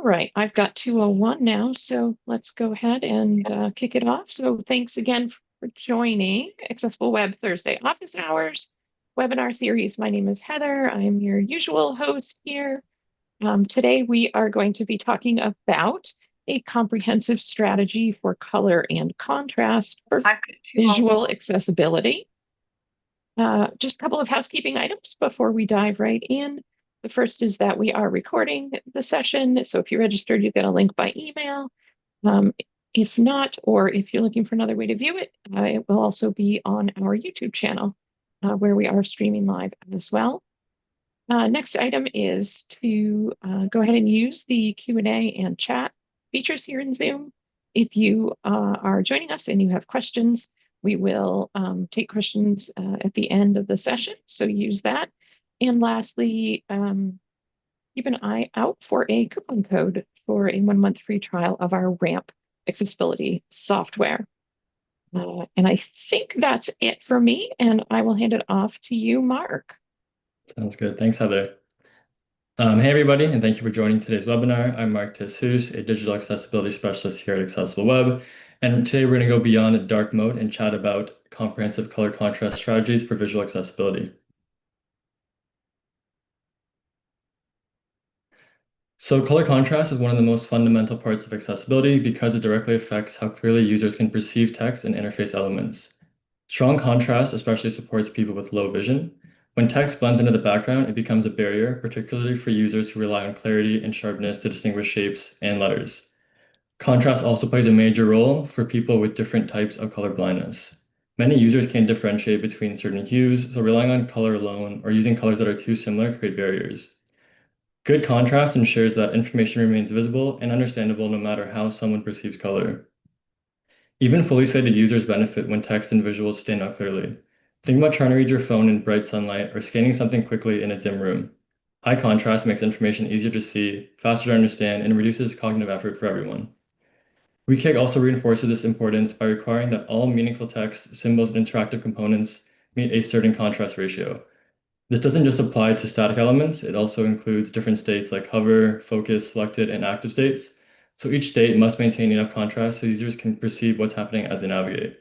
right, I've got 2:01 now, so let's go ahead and kick it off. So thanks again for joining Accessible Web Thursday Office Hours webinar series. My name is Heather. I'm your usual host here. Today we are going to be talking about a comprehensive strategy for color and contrast for visual accessibility. Just a couple of housekeeping items before we dive right in. The first is that we are recording the session. So if you're registered, you get a link by email. If not, or if you're looking for another way to view it, it will also be on our YouTube channel where we are streaming live as well. Next item is to go ahead and use the Q&A and chat features here in Zoom. If you are joining us and you have questions, we will take questions at the end of the session, so use that. And lastly, keep an eye out for a coupon code for a 1-month free trial of our RAMP accessibility software. And I think that's it for me, and I will hand it off to you, Mark. Sounds good. Thanks, Heather. Hey, everybody, and thank you for joining today's webinar. I'm Mark Jesus, a digital accessibility specialist here at Accessible Web. And today we're going to go beyond dark mode and chat about comprehensive color contrast strategies for visual accessibility. So color contrast is one of the most fundamental parts of accessibility because it directly affects how clearly users can perceive text and interface elements. Strong contrast especially supports people with low vision. When text blends into the background, it becomes a barrier, particularly for users who rely on clarity and sharpness to distinguish shapes and letters. Contrast also plays a major role for people with different types of color blindness. Many users can't differentiate between certain hues, so relying on color alone or using colors that are too similar create barriers. Good contrast ensures that information remains visible and understandable no matter how someone perceives color. Even fully sighted users benefit when text and visuals stand out clearly. Think about trying to read your phone in bright sunlight or scanning something quickly in a dim room. High contrast makes information easier to see, faster to understand, and reduces cognitive effort for everyone. WCAG also reinforces this importance by requiring that all meaningful text, symbols, and interactive components meet a certain contrast ratio. This doesn't just apply to static elements, it also includes different states like hover, focus, selected, and active states. So each state must maintain enough contrast so users can perceive what's happening as they navigate.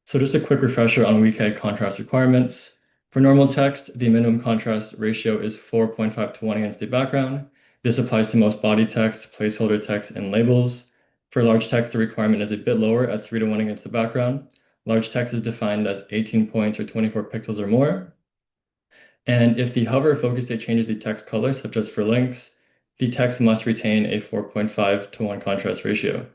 So just a quick refresher on WCAG contrast requirements. For normal text, the minimum contrast ratio is 4.5 to 1 against the background. This applies to most body text, placeholder text, and labels. For large text, the requirement is a bit lower at 3 to 1 against the background. Large text is defined as 18 points or 24 pixels or more. And if the hover focus state changes the text color, such as for links, the text must retain a 4.5 to 1 contrast ratio.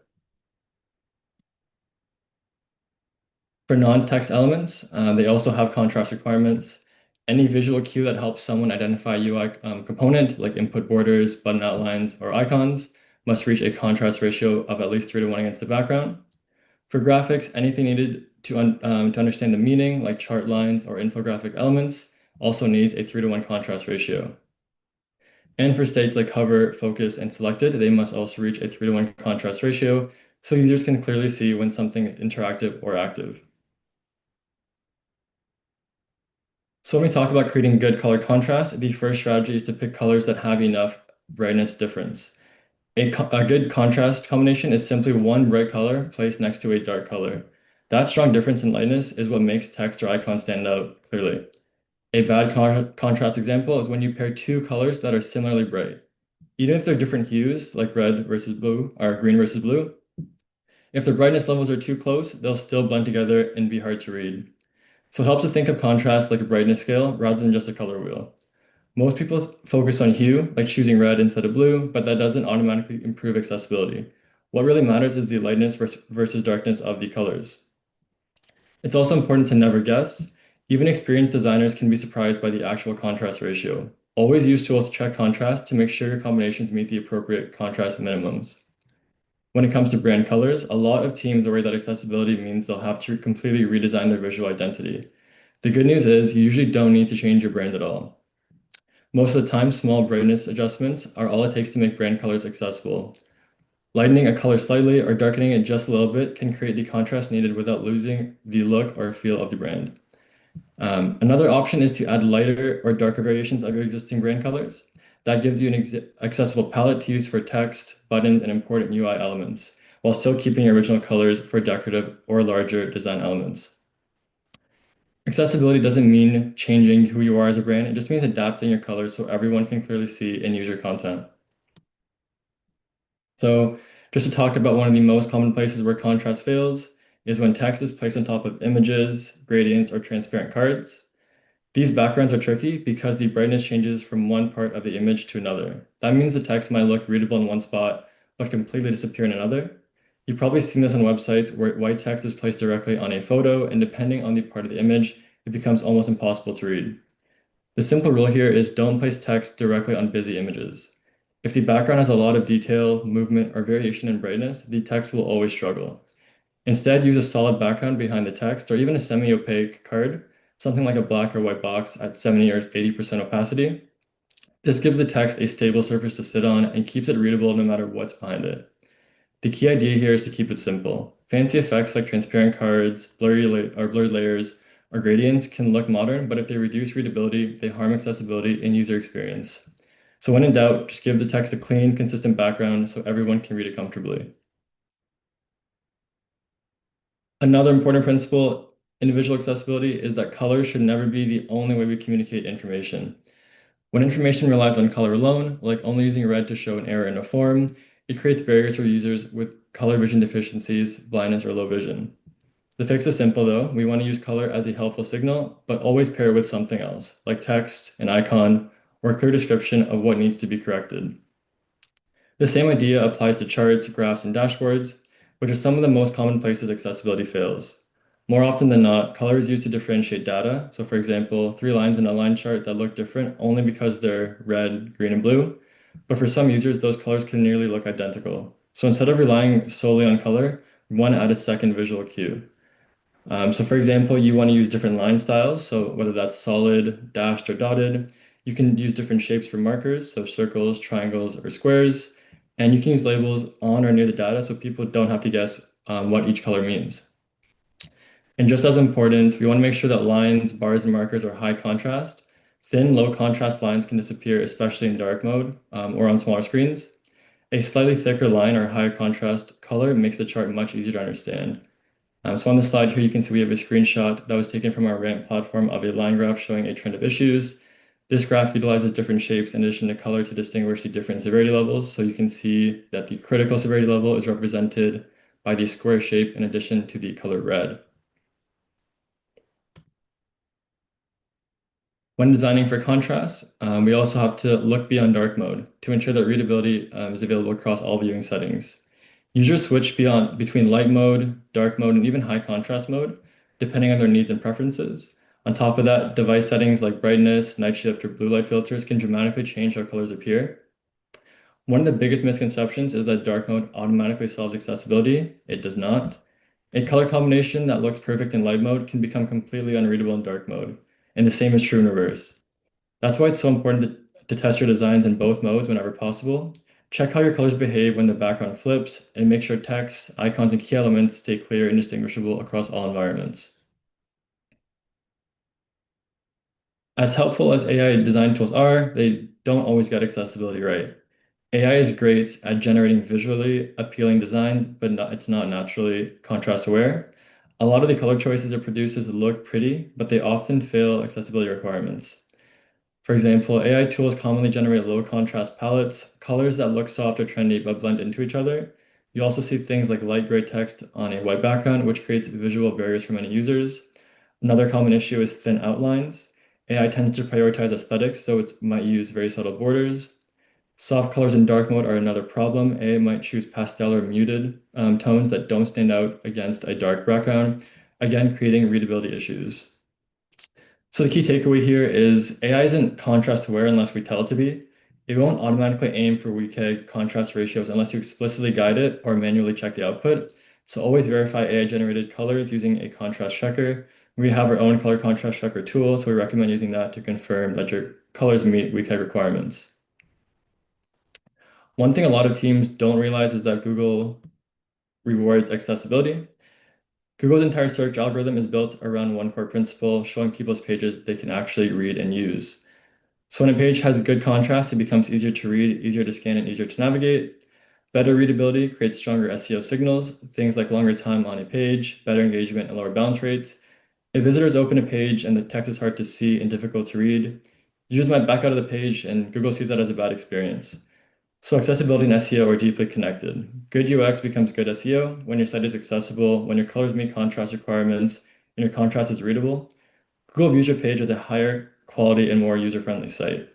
For non-text elements, they also have contrast requirements. Any visual cue that helps someone identify a UI component, like input borders, button outlines, or icons, must reach a contrast ratio of at least 3 to 1 against the background. For graphics, anything needed to understand the meaning, like chart lines or infographic elements, also needs a 3 to 1 contrast ratio. And for states like hover, focus, and selected, they must also reach a 3 to 1 contrast ratio so users can clearly see when something is interactive or active. So when we talk about creating good color contrast, the first strategy is to pick colors that have enough brightness difference. A good contrast combination is simply one bright color placed next to a dark color. That strong difference in lightness is what makes text or icons stand out clearly. A bad contrast example is when you pair two colors that are similarly bright. Even if they're different hues, like red versus blue or green versus blue, if the brightness levels are too close, they'll still blend together and be hard to read. So it helps to think of contrast like a brightness scale rather than just a color wheel. Most people focus on hue, like choosing red instead of blue, but that doesn't automatically improve accessibility. What really matters is the lightness versus darkness of the colors. It's also important to never guess. Even experienced designers can be surprised by the actual contrast ratio. Always use tools to check contrast to make sure your combinations meet the appropriate contrast minimums. When it comes to brand colors, a lot of teams worry that accessibility means they'll have to completely redesign their visual identity. The good news is you usually don't need to change your brand at all. Most of the time, small brightness adjustments are all it takes to make brand colors accessible. Lightening a color slightly or darkening it just a little bit can create the contrast needed without losing the look or feel of the brand. Another option is to add lighter or darker variations of your existing brand colors. That gives you an accessible palette to use for text, buttons, and important UI elements, while still keeping your original colors for decorative or larger design elements. Accessibility doesn't mean changing who you are as a brand, it just means adapting your colors so everyone can clearly see and use your content. So just to talk about one of the most common places where contrast fails is when text is placed on top of images, gradients, or transparent cards. These backgrounds are tricky because the brightness changes from one part of the image to another. That means the text might look readable in one spot, but completely disappear in another. You've probably seen this on websites where white text is placed directly on a photo, and depending on the part of the image, it becomes almost impossible to read. The simple rule here is don't place text directly on busy images. If the background has a lot of detail, movement, or variation in brightness, the text will always struggle. Instead, use a solid background behind the text or even a semi-opaque card, something like a black or white box at 70 or 80% opacity. This gives the text a stable surface to sit on and keeps it readable no matter what's behind it. The key idea here is to keep it simple. Fancy effects like transparent cards, blurred layers, or gradients can look modern, but if they reduce readability, they harm accessibility and user experience. So when in doubt, just give the text a clean, consistent background so everyone can read it comfortably. Another important principle in visual accessibility is that color should never be the only way we communicate information. When information relies on color alone, like only using red to show an error in a form, it creates barriers for users with color vision deficiencies, blindness, or low vision. The fix is simple though. We want to use color as a helpful signal, but always pair it with something else, like text, an icon, or a clear description of what needs to be corrected. The same idea applies to charts, graphs, and dashboards, which are some of the most common places accessibility fails. More often than not, color is used to differentiate data. So for example, 3 lines in a line chart that look different only because they're red, green, and blue. But for some users, those colors can nearly look identical. So instead of relying solely on color, we want to add a second visual cue. So for example, you want to use different line styles. So whether that's solid, dashed, or dotted, you can use different shapes for markers, so circles, triangles, or squares. And you can use labels on or near the data so people don't have to guess what each color means. And just as important, we want to make sure that lines, bars, and markers are high contrast. Thin, low contrast lines can disappear, especially in dark mode or on smaller screens. A slightly thicker line or higher contrast color makes the chart much easier to understand. So on the slide here, you can see we have a screenshot that was taken from our Ramp platform of a line graph showing a trend of issues. This graph utilizes different shapes in addition to color to distinguish the different severity levels. So you can see that the critical severity level is represented by the square shape in addition to the color red. When designing for contrast, we also have to look beyond dark mode to ensure that readability is available across all viewing settings. Users switch between light mode, dark mode, and even high contrast mode, depending on their needs and preferences. On top of that, device settings like brightness, night shift, or blue light filters can dramatically change how colors appear. One of the biggest misconceptions is that dark mode automatically solves accessibility. It does not. A color combination that looks perfect in light mode can become completely unreadable in dark mode, and the same is true in reverse. That's why it's so important to test your designs in both modes whenever possible. Check how your colors behave when the background flips, and make sure text, icons, and key elements stay clear and distinguishable across all environments. As helpful as AI design tools are, they don't always get accessibility right. AI is great at generating visually appealing designs, but it's not naturally contrast aware. A lot of the color choices it produces look pretty, but they often fail accessibility requirements. For example, AI tools commonly generate low contrast palettes, colors that look soft or trendy but blend into each other. You also see things like light gray text on a white background, which creates visual barriers for many users. Another common issue is thin outlines. AI tends to prioritize aesthetics, so it might use very subtle borders. Soft colors in dark mode are another problem. AI might choose pastel or muted tones that don't stand out against a dark background, again, creating readability issues. So the key takeaway here is AI isn't contrast aware unless we tell it to be. It won't automatically aim for weak contrast ratios unless you explicitly guide it or manually check the output. So always verify AI-generated colors using a contrast checker. We have our own color contrast checker tool, so we recommend using that to confirm that your colors meet weak requirements. One thing a lot of teams don't realize is that Google rewards accessibility. Google's entire search algorithm is built around one core principle, showing people's pages they can actually read and use. So when a page has good contrast, it becomes easier to read, easier to scan, and easier to navigate. Better readability creates stronger SEO signals, things like longer time on a page, better engagement, and lower bounce rates. If visitors open a page and the text is hard to see and difficult to read, users might back out of the page, and Google sees that as a bad experience. So accessibility and SEO are deeply connected. Good UX becomes good SEO when your site is accessible, when your colors meet contrast requirements, and your contrast is readable. Google views your page as a higher quality and more user-friendly site.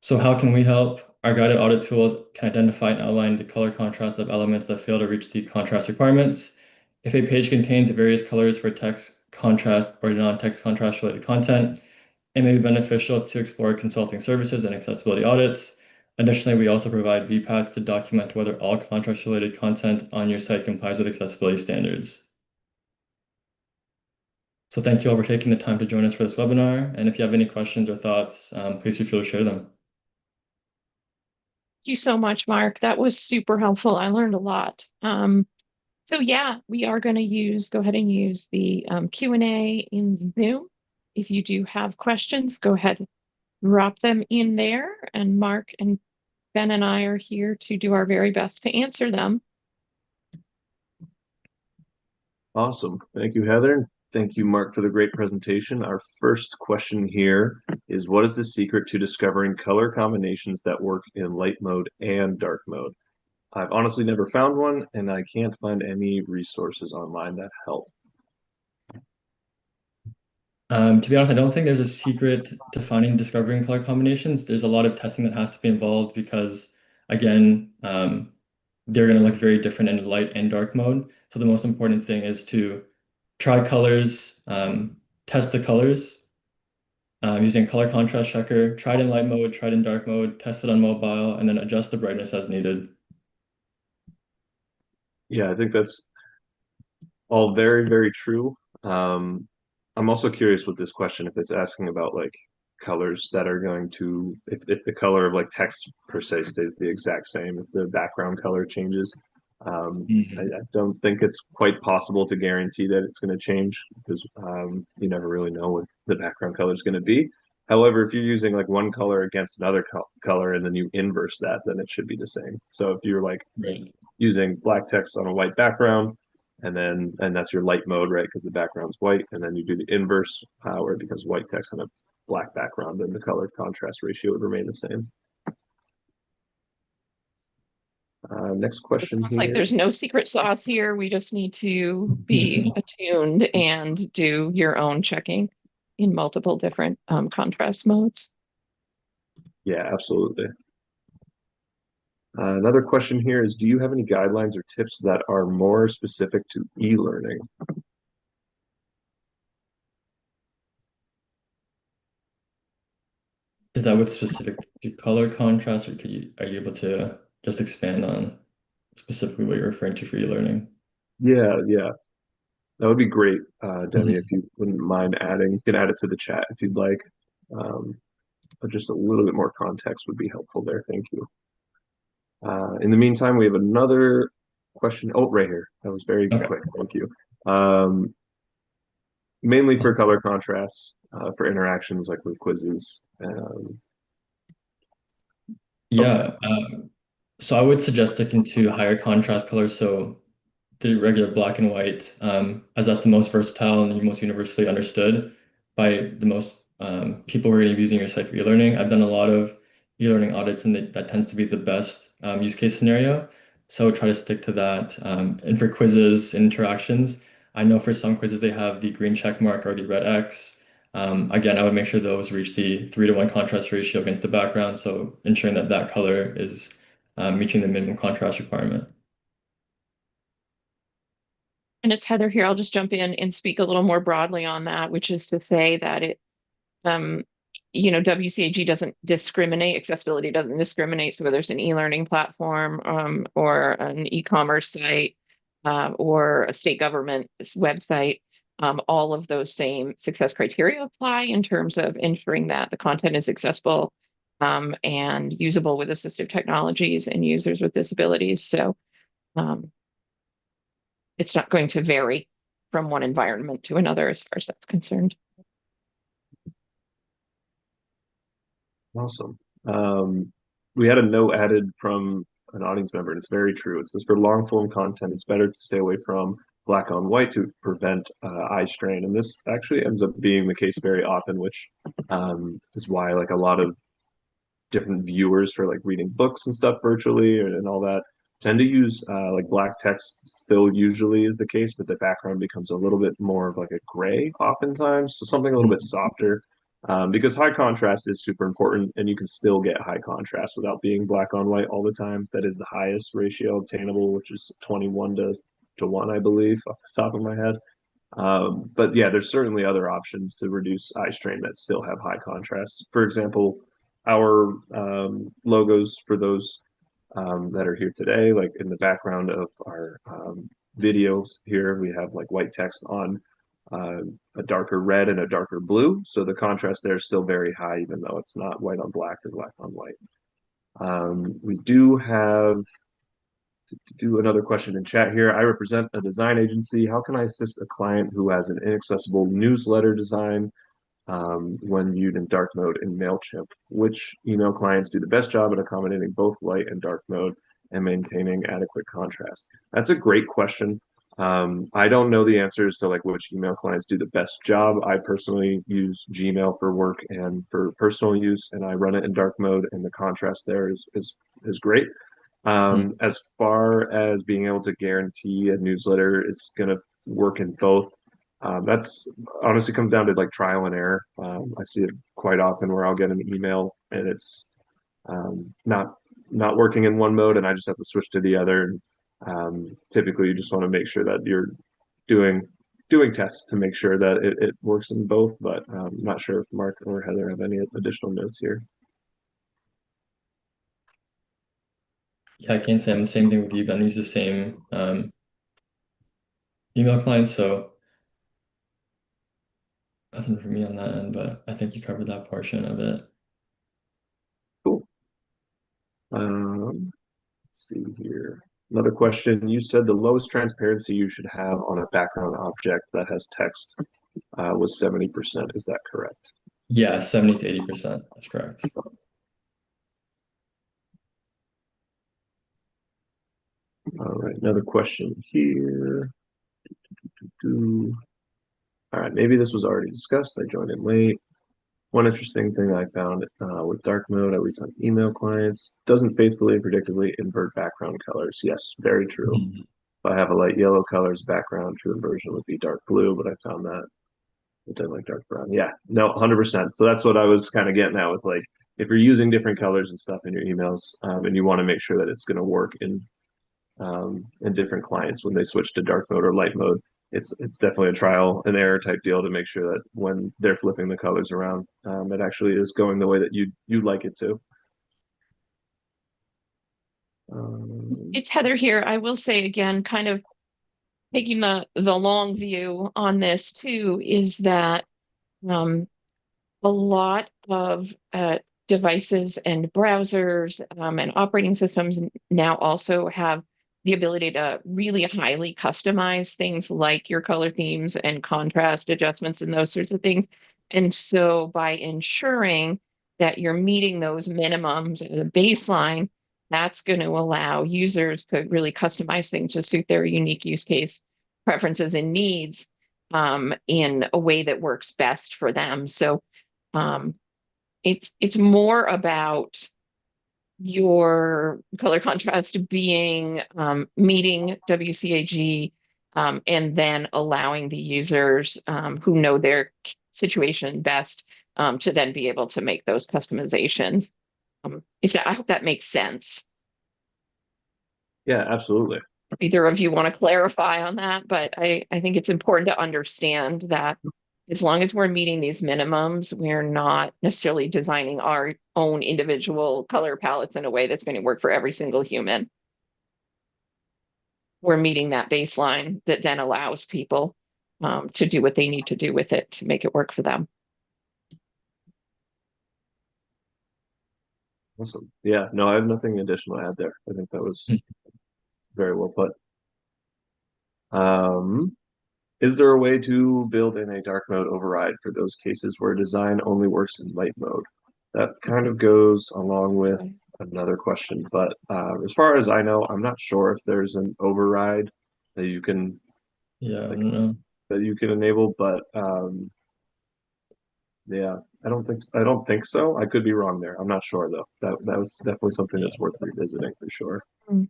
So how can we help? Our guided audit tools can identify and outline the color contrast of elements that fail to reach the contrast requirements. If a page contains various colors for text contrast or non-text contrast related content, it may be beneficial to explore consulting services and accessibility audits. Additionally, we also provide VPATs to document whether all contrast-related content on your site complies with accessibility standards. So thank you all for taking the time to join us for this webinar. And if you have any questions or thoughts, please feel free to share them. Thank you so much, Mark. That was super helpful. I learned a lot. So yeah, we are going to go ahead and use the Q&A in Zoom. If you do have questions, go ahead, drop them in there, and Mark and Ben and I are here to do our very best to answer them. Awesome. Thank you, Heather. Thank you, Mark, for the great presentation. Our first question here is, what is the secret to discovering color combinations that work in light mode and dark mode? I've honestly never found one, and I can't find any resources online that help. To be honest, I don't think there's a secret to finding discovering color combinations. There's a lot of testing that has to be involved because, again, they're going to look very different in light and dark mode. So the most important thing is to try colors, test the colors using color contrast checker, try it in light mode, try it in dark mode, test it on mobile, and then adjust the brightness as needed. Yeah, I think that's all very, very true. I'm also curious with this question if it's asking about like colors that are going to, if the color of like text per se stays the exact same, if the background color changes. I don't think it's quite possible to guarantee that it's going to change because you never really know what the background color is going to be. However, if you're using like one color against another color and then you inverse that, then it should be the same. So if you're like Right. using black text on a white background, and that's your light mode, right? Because the background's white, and then you do the inverse, where it becomes white text on a black background, then the color contrast ratio would remain the same. Next It question sounds like here. there's no secret sauce here. We just need to be attuned and do your own checking in multiple different contrast modes. Yeah, absolutely. Another question here is, do you have any guidelines or tips that are more specific to e-learning? Is that with specific to color contrast, or are you able to just expand on specifically what you're referring to for e-learning? Yeah, yeah, that would be great, Demi, if Mhm. you wouldn't mind adding. You can add it to the chat if you'd like. But just a little bit more context would be helpful there. Thank you. In the meantime, we have another question. Oh, right here. That was very Okay. quick. Thank you. Mainly for color contrast, for interactions like with quizzes. Yeah. So I would suggest sticking to higher contrast colors. So the regular black and white, as that's the most versatile and the most universally understood by the most people who are going to be using your site for e-learning. I've done a lot of e-learning audits, and that tends to be the best use case scenario. So try to stick to that. And for quizzes and interactions, I know for some quizzes they have the green check mark or the red X. Again, I would make sure those reach the 3:1 contrast ratio against the background, so ensuring that that color is reaching the minimum contrast requirement. And it's Heather here. I'll just jump in and speak a little more broadly on that, which is to say that um, WCAG doesn't discriminate, accessibility doesn't discriminate. So whether it's an e-learning platform or an e-commerce site or a state government website, all of those same success criteria apply in terms of ensuring that the content is accessible and usable with assistive technologies and users with disabilities. So it's not going to vary from one environment to another as far as that's concerned. Awesome. We had a note added from an audience member, and it's very true. It says for long form content, it's better to stay away from black on white to prevent eye strain. And this actually ends up being the case very often, which is why like a lot of different viewers for like reading books and stuff virtually and all that tend to use like black text still usually is the case, but the background becomes a little bit more of like a gray oftentimes, so something a little bit softer. Because high contrast is super important, and you can still get high contrast without being black on white all the time. That is the highest ratio obtainable, which is 21 to 1, I believe, off the top of my head. But yeah, there's certainly other options to reduce eye strain that still have high contrast. For example, our logos for those that are here today, like in the background of our videos here, we have like white text on a darker red and a darker blue. So the contrast there is still very high, even though it's not white on black or black on white. We do have do another question in chat here. I represent a design agency. How can I assist a client who has an inaccessible newsletter design when viewed in dark mode in MailChimp? Which email clients do the best job at accommodating both light and dark mode and maintaining adequate contrast? That's a great question. I don't know the answers to like which email clients do the best job. I personally use Gmail for work and for personal use, and I run it in dark mode, and the contrast there is great. As far as being able to guarantee a newsletter is going to work in both, that's honestly comes down to like trial and error. I see it quite often where I'll get an email and it's not working in one mode, and I just have to switch to the other. And typically, you just want to make sure that you're doing tests to make sure that it works in both. But I'm not sure if Mark or Heather have any additional notes here. Yeah, I can't say I'm the same thing with you, Ben. I use the same email client, so nothing for me on that end, but I think you covered that portion of it. Cool. Let's see here. Another question. You said the lowest transparency you should have on a background object that has text was 70%. Is that correct? Yeah, 70 to 80%. That's correct. All right, another question here. All right, maybe this was already discussed. I joined in late. One interesting thing I found with dark mode, at least on email clients, doesn't faithfully and predictably invert background colors. Yes, very true. If I have a light yellow colors background, true inversion would be dark blue, but I found that it doesn't like dark brown. Yeah, no, 100%. So that's what I was kind of getting at with like, if you're using different colors and stuff in your emails, and you want to make sure that it's going to work in different clients when they switch to dark mode or light mode, it's definitely a trial and error type deal to make sure that when they're flipping the colors around, it actually is going the way that you'd like it to. It's Heather here. I will say again, kind of taking the long view on this too, is that a lot of devices and browsers and operating systems now also have the ability to really highly customize things like your color themes and contrast adjustments and those sorts of things. And so by ensuring that you're meeting those minimums as a baseline, that's going to allow users to really customize things to suit their unique use case preferences and needs in a way that works best for them. So it's more about your color contrast being meeting WCAG and then allowing the users who know their situation best to then be able to make those customizations. I hope that makes sense. Yeah, absolutely. Either of you want to clarify on that, but I think it's important to understand that as long as we're meeting these minimums, we're not necessarily designing our own individual color palettes in a way that's going to work for every single human. We're meeting that baseline that then allows people to do what they need to do with it to make it work for them. Awesome. Yeah, no, I have nothing additional to add there. I think that was very well put. Is there a way to build in a dark mode override for those cases where design only works in light mode? That kind of goes along with another question, but as far as I know, I'm not sure if there's an override that you can Yeah, I like don't know. that you can enable, but yeah, I don't think so. I could be wrong there. I'm not sure though. That was definitely something Yeah. that's worth revisiting for sure. Mm.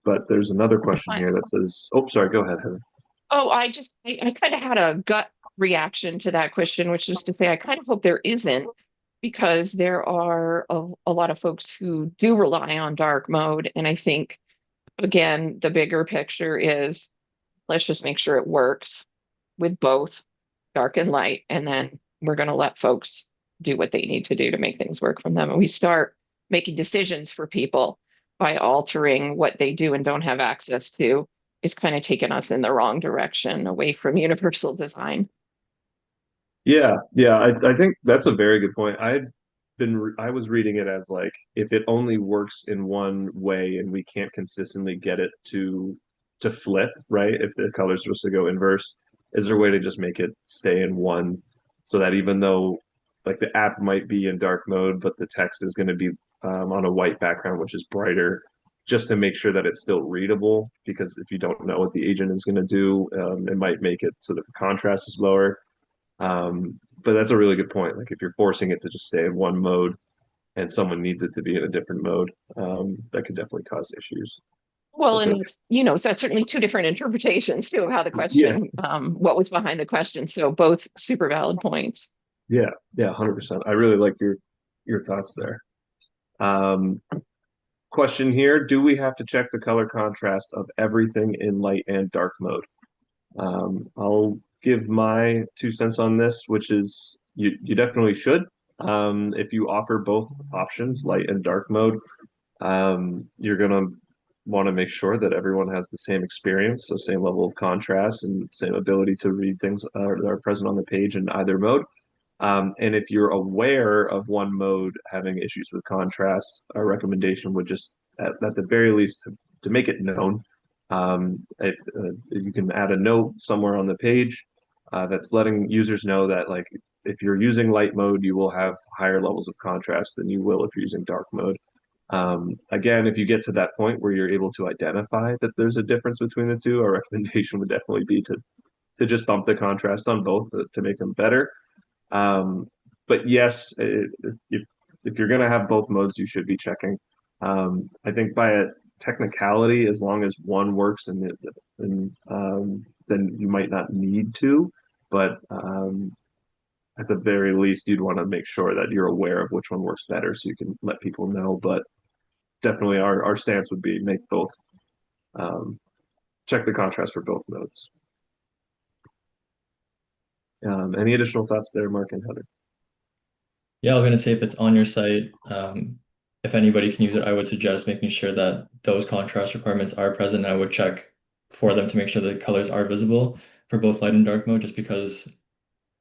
But there's another question here that says, "Oh, sorry, go ahead, Heather." Oh, I kind of had a gut reaction to that question, which is to say, I kind of hope there isn't, because there are a lot of folks who do rely on dark mode. And I think, again, the bigger picture is let's just make sure it works with both dark and light. And then we're going to let folks do what they need to do to make things work from them. And we start making decisions for people by altering what they do and don't have access to. It's kind of taken us in the wrong direction away from universal design. Yeah, yeah, I think that's a very good point. I was reading it as like if it only works in one way and we can't consistently get it to flip, right? If the color's supposed to go inverse, is there a way to just make it stay in one so that even though like the app might be in dark mode, but the text is going to be on a white background, which is brighter, just to make sure that it's still readable? Because if you don't know what the agent is going to do, it might make it so that the contrast is lower. But that's a really good point. Like if you're forcing it to just stay in one mode and someone needs it to be in a different mode, that could definitely cause issues. Well, That's a and it's, so that's certainly two different interpretations too of how the yeah, question, what was behind the question. So both super valid points. yeah, yeah, 100%. I really like your thoughts there. Um, Question here: do we have to check the color contrast of everything in light and dark mode? I'll give my 2 cents on this, which is you definitely should. If you offer both options, light and dark mode, you're gonna want to make sure that everyone has the same experience, so same level of contrast and same ability to read things that are present on the page in either mode. And if you're aware of one mode having issues with contrast, our recommendation would just, at the very least, to make it known. If you can add a note somewhere on the page that's letting users know that, like, if you're using light mode, you will have higher levels of contrast than you will if you're using dark mode. Again, if you get to that point where you're able to identify that there's a difference between the two, our recommendation would definitely be to just bump the contrast on both to make them better. Um, but yes, if you're going to have both modes, you should be checking. I think by a technicality, as long as one works, then you might not need to. But at the very least, you'd want to make sure that you're aware of which one works better, so you can let people know. But definitely, our stance would be make both. Um, Check the contrast for both modes. Any additional thoughts there, Mark and Heather? Yeah, I was going to say if it's on your site, if anybody can use it, I would suggest making sure that those contrast requirements are present. And I would check for them to make sure the colors are visible for both light and dark mode, just because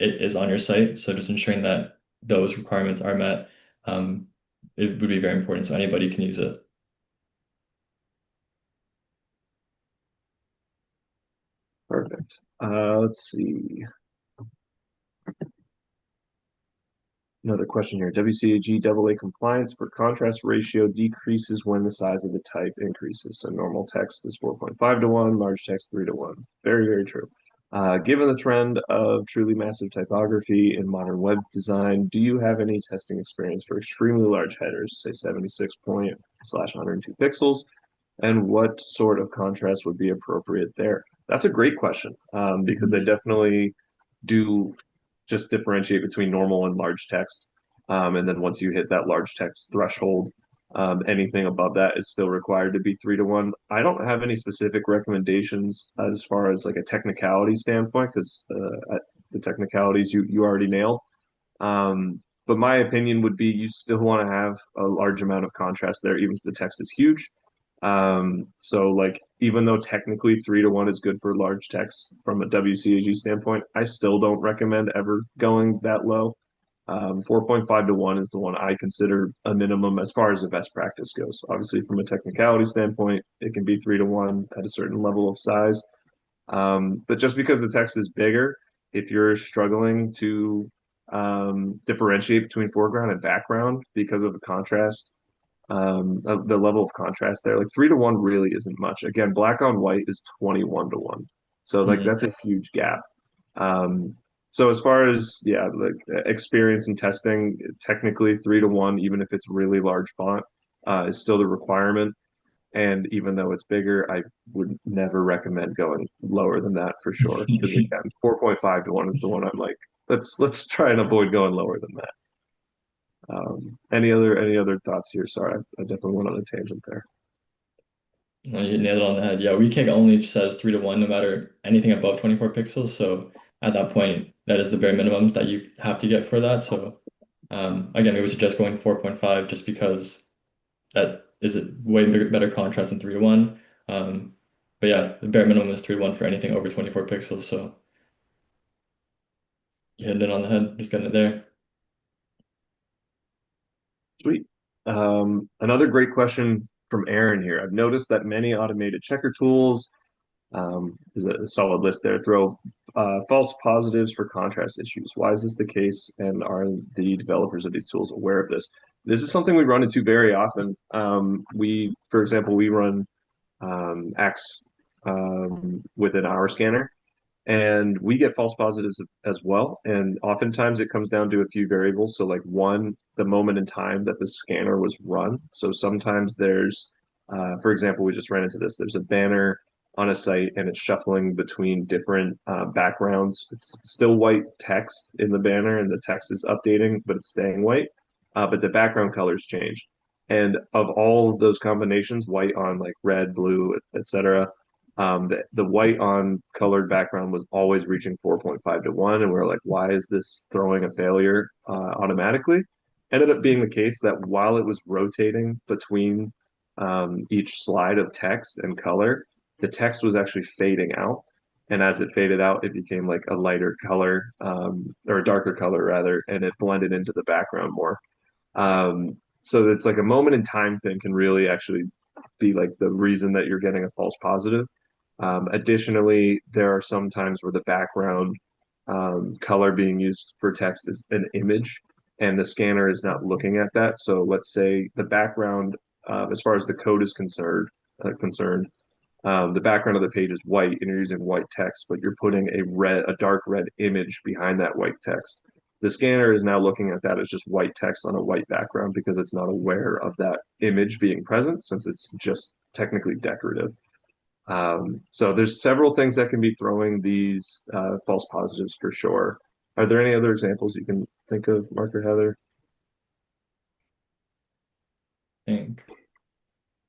it is on your site. So just ensuring that those requirements are met, it would be very important so anybody can use it. Perfect. Let's see. Another question here. WCAG AA compliance for contrast ratio decreases when the size of the type increases. So normal text is 4.5 to 1, large text 3 to 1. Very, very true. Given the trend of truly massive typography in modern web design, do you have any testing experience for extremely large headers, say 76 point slash 102 pixels? And what sort of contrast would be appropriate there? That's a great question, because they definitely do just differentiate between normal and large text. And then once you hit that large text threshold, anything above that is still required to be 3 to 1. I don't have any specific recommendations as far as like a technicality standpoint, because the technicalities you already nailed. But my opinion would be you still want to have a large amount of contrast there, even if the text is huge. So like even though technically 3 to 1 is good for large text from a WCAG standpoint, I still don't recommend ever going that low. 4.5 to 1 is the one I consider a minimum as far as the best practice goes. Obviously, from a technicality standpoint, it can be 3 to 1 at a certain level of size. But just because the text is bigger, if you're struggling to differentiate between foreground and background because of the contrast, the level of contrast there, like 3 to 1 really isn't much. Again, black on white is 21 to 1. So like that's a huge gap. So as far as like experience and testing, technically 3 to 1, even if it's really large font, is still the requirement. And even though it's bigger, I would never recommend going lower than that for sure. Because again, 4.5 to 1 is the one I'm like, let's try and avoid going lower than that. Any other thoughts here? Sorry, I definitely went on a tangent there. No, you nailed it on the head. Yeah, WCAG only says 3 to 1 no matter anything above 24 pixels. So at that point, that is the bare minimum that you have to get for that. So again, we would suggest going 4.5 just because that is a way better contrast than 3 to 1. But yeah, the bare minimum is 3 to 1 for anything over 24 pixels. So you hit it on the head, just getting it there. Sweet. Another great question from Aaron here. I've noticed that many automated checker tools, there's a solid list there, throw false positives for contrast issues. Why is this the case? And are the developers of these tools aware of this? This is something we run into very often. For example, we run Axe within our scanner, and we get false positives as well. And oftentimes it comes down to a few variables. So like one, the moment in time that the scanner was run. So sometimes there's, for example, we just ran into this. There's a banner on a site and it's shuffling between different backgrounds. It's still white text in the banner and the text is updating, but it's staying white. But the background colors change. And of all of those combinations, white on like red, blue, etc., the white on colored background was always reaching 4.5 to 1. And we are like, why is this throwing a failure automatically? Ended up being the case that while it was rotating between each slide of text and color, the text was actually fading out. And as it faded out, it became like a lighter color or a darker color rather, and it blended into the background more. So it's like a moment in time thing can really actually be like the reason that you're getting a false positive. Additionally, there are some times where the background color being used for text is an image, and the scanner is not looking at that. So let's say the background, as far as the code is concerned, the background of the page is white, and you're using white text, but you're putting a dark red image behind that white text. The scanner is now looking at that as just white text on a white background because it's not aware of that image being present since it's just technically decorative. So there's several things that can be throwing these false positives for sure. Are there any other examples you can think of, Mark or Heather? Think.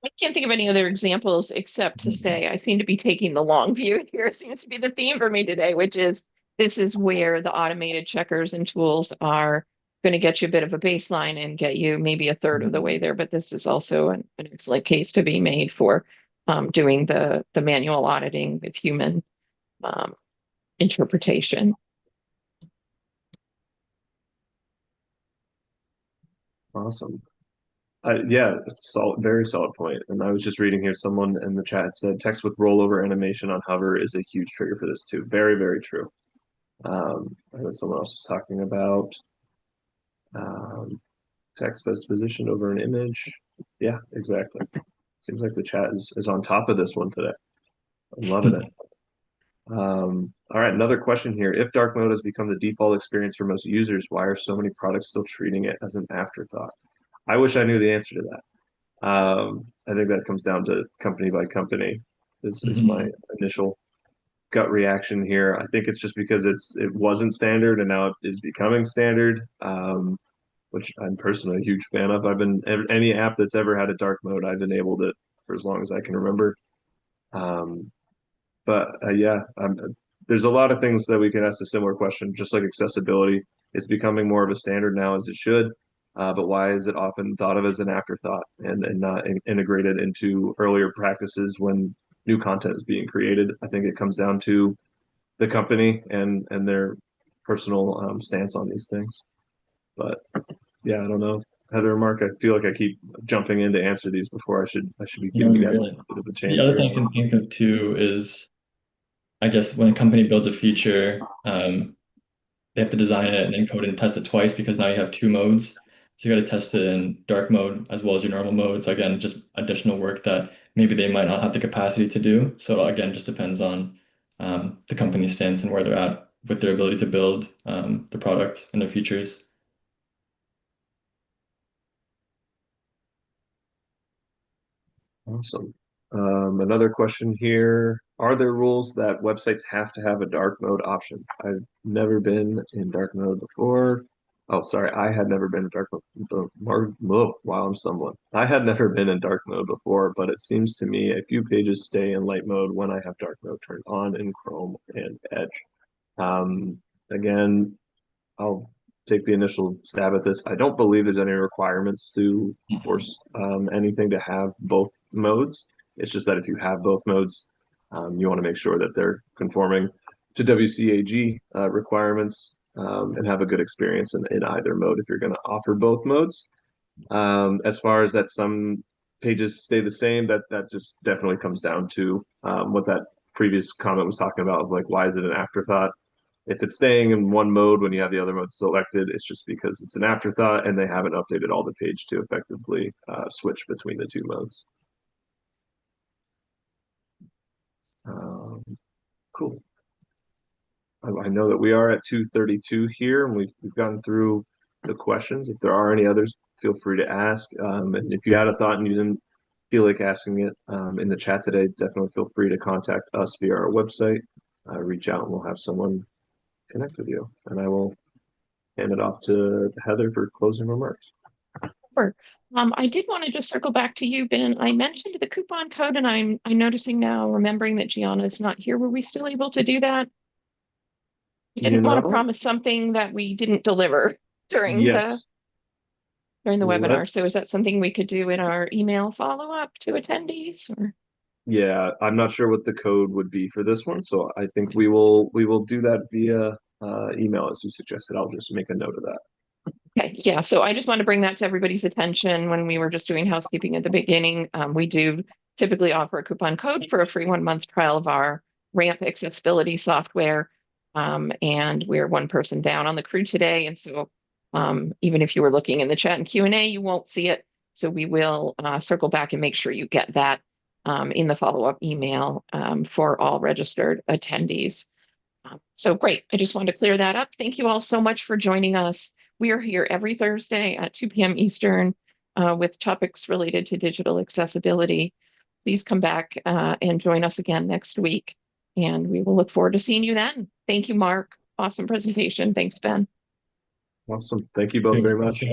I can't think of any other examples except to say I seem to be taking the long view here. It seems to be the theme for me today, which is this is where the automated checkers and tools are going to get you a bit of a baseline and get you maybe a third of the way there. But this is also an excellent case to be made for doing the manual auditing with human interpretation. Awesome. Yeah, solid, very solid point. And I was just reading here, someone in the chat said text with rollover animation on hover is a huge trigger for this too. Very, very true. And then someone else was talking about text that's positioned over an image. Yeah, exactly. Seems like the chat is on top of this one today. I'm loving it. All right, another question here. If dark mode has become the default experience for most users, why are so many products still treating it as an afterthought? I wish I knew the answer to that. I think that comes down to company by company is my initial gut reaction here. I think it's just because it wasn't standard and now it is becoming standard, which I'm personally a huge fan of. Any app that's ever had a dark mode, I've enabled it for as long as I can remember. There's a lot of things that we can ask a similar question, just like accessibility. It's becoming more of a standard now as it should. But why is it often thought of as an afterthought and not integrated into earlier practices when new content is being created? I think it comes down to the company and their personal stance on these things. But yeah, I don't know. Heather and Mark, I feel like I keep jumping in to answer these before I should be giving you guys a bit of a The chance other here. thing I can think of too is, I guess when a company builds a feature, they have to design it and then code and test it twice because now you have two modes. So you got to test it in dark mode as well as your normal mode. So again, just additional work that maybe they might not have the capacity to do. So again, just depends on the company's stance and where they're at with their ability to build the product and their features. Awesome. Another question here. Are there rules that websites have to have a dark mode option? I've never been in dark mode before. Oh, sorry. I had never been in dark mode. Wow, I'm stumbling. I had never been in dark mode before, but it seems to me a few pages stay in light mode when I have dark mode turned on in Chrome and Edge. Again, I'll take the initial stab at this. I don't believe there's any requirements to force anything to have both modes. It's just that if you have both modes, you want to make sure that they're conforming to WCAG requirements and have a good experience in either mode if you're going to offer both modes. As far as that some pages stay the same, that just definitely comes down to what that previous comment was talking about, like why is it an afterthought? If it's staying in one mode when you have the other mode selected, it's just because it's an afterthought and they haven't updated all the page to effectively switch between the two modes. Cool. I know that we are at 2:32 here, and we've gotten through the questions. If there are any others, feel free to ask. And if you had a thought and you didn't feel like asking it in the chat today, definitely feel free to contact us via our website. Reach out and we'll have someone connect with you. And I will hand it off to Heather for closing remarks. Sure. I did want to just circle back to you, Ben. I mentioned the coupon code, and I'm noticing now, remembering that Gianna is not here. Were we still able to do that? I didn't want to promise something that we didn't deliver during Yes. the webinar. So is that something we could do in our email follow-up to attendees? Or? Yeah, I'm not sure what the code would be for this one, so I think we will do that via email as you suggested. I'll just make a note of that. Okay, yeah, so I just want to bring that to everybody's attention. When we were just doing housekeeping at the beginning, we do typically offer a coupon code for a free 1-month trial of our ramp accessibility software. And we're one person down on the crew today. And so even if you were looking in the chat and Q&A, you won't see it. So we will circle back and make sure you get that in the follow-up email for all registered attendees. So great. I just wanted to clear that up. Thank you all so much for joining us. We are here every Thursday at 2 p.m. Eastern with topics related to digital accessibility. Please come back and join us again next week. And we will look forward to seeing you then. Thank you, Mark. Awesome presentation. Thanks, Ben. Awesome. Thank you both very much.